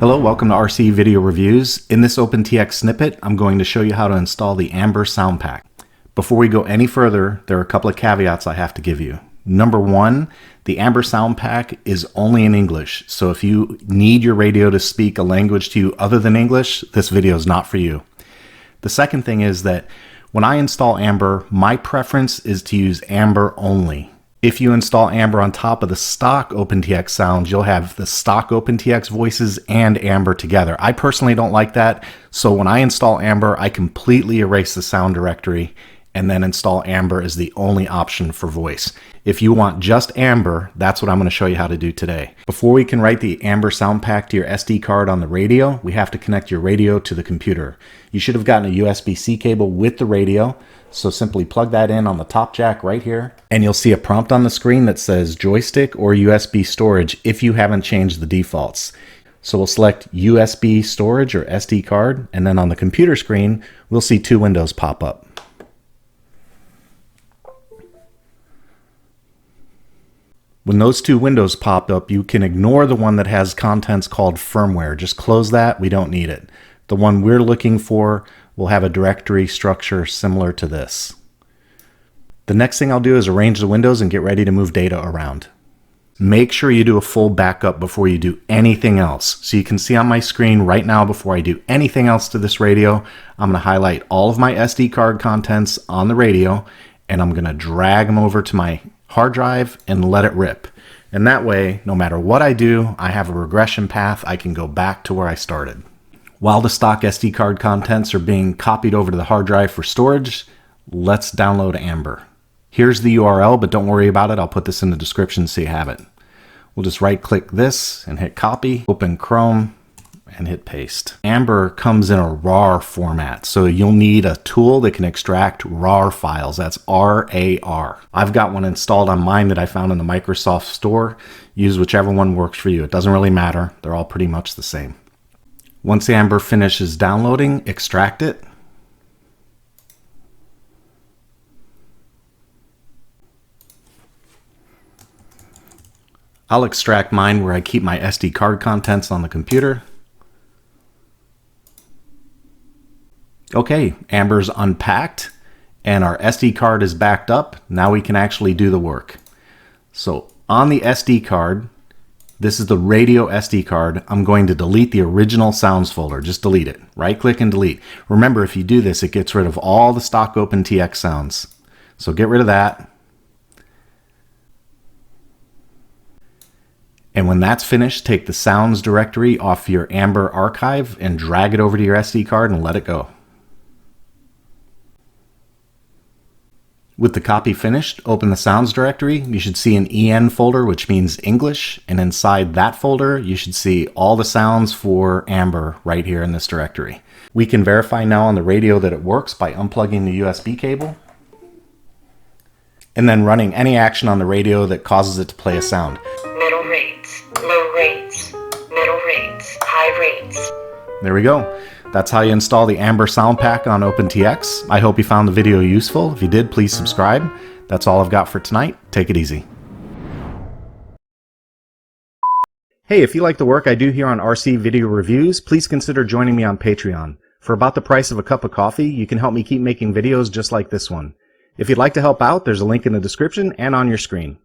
Hello, welcome to RC Video Reviews. In this OpenTx snippet, I'm going to show you how to install the Amber sound pack. Before we go any further, there are a couple of caveats I have to give you. Number one, the Amber sound pack is only in English, so if you need your radio to speak a language to you other than English, this video is not for you. The second thing is that when I install Amber, my preference is to use Amber only. If you install Amber on top of the stock OpenTx sounds, you'll have the stock OpenTx voices and Amber together. I personally don't like that, so when I install Amber, I completely erase the sound directory and then install Amber as the only option for voice. If you want just Amber, that's what I'm going to show you how to do today. Before we can write the Amber sound pack to your SD card on the radio, we have to connect your radio to the computer. You should have gotten a USB-C cable with the radio, so simply plug that in on the top jack right here, and you'll see a prompt on the screen that says joystick or USB storage if you haven't changed the defaults. So we'll select USB storage or SD card, and then on the computer screen, we'll see two windows pop up. When those two windows pop up, you can ignore the one that has contents called firmware. Just close that, we don't need it. The one we're looking for will have a directory structure similar to this. The next thing I'll do is arrange the windows and get ready to move data around. Make sure you do a full backup before you do anything else. So you can see on my screen right now, before I do anything else to this radio, I'm going to highlight all of my SD card contents on the radio, and I'm going to drag them over to my hard drive and let it rip. And that way, no matter what I do, I have a regression path. I can go back to where I started. While the stock SD card contents are being copied over to the hard drive for storage, let's download Amber. Here's the URL, but don't worry about it. I'll put this in the description so you have it. We'll just right click this and hit copy, open Chrome, and hit paste. Amber comes in a RAR format, so you'll need a tool that can extract RAR files. That's RAR. I've got one installed on mine that I found in the Microsoft Store. Use whichever one works for you. It doesn't really matter. They're all pretty much the same. Once Amber finishes downloading, extract it. I'll extract mine where I keep my SD card contents on the computer. Okay, Amber's unpacked and our SD card is backed up. Now we can actually do the work. So on the SD card, this is the radio SD card. I'm going to delete the original sounds folder. Just delete it. Right click and delete. Remember, if you do this, it gets rid of all the stock OpenTx sounds. So get rid of that. And when that's finished, take the sounds directory off your Amber archive and drag it over to your SD card and let it go. With the copy finished, open the sounds directory. You should see an EN folder, which means English, and inside that folder, you should see all the sounds for Amber right here in this directory. We can verify now on the radio that it works by unplugging the USB cable and then running any action on the radio that causes it to play a sound. Middle rates, low rates, middle rates, high rates. There we go. That's how you install the Amber sound pack on OpenTx. I hope you found the video useful. If you did, please subscribe. That's all I've got for tonight. Take it easy. Hey, if you like the work I do here on RC Video Reviews, please consider joining me on Patreon. For about the price of a cup of coffee, you can help me keep making videos just like this one. If you'd like to help out, there's a link in the description and on your screen.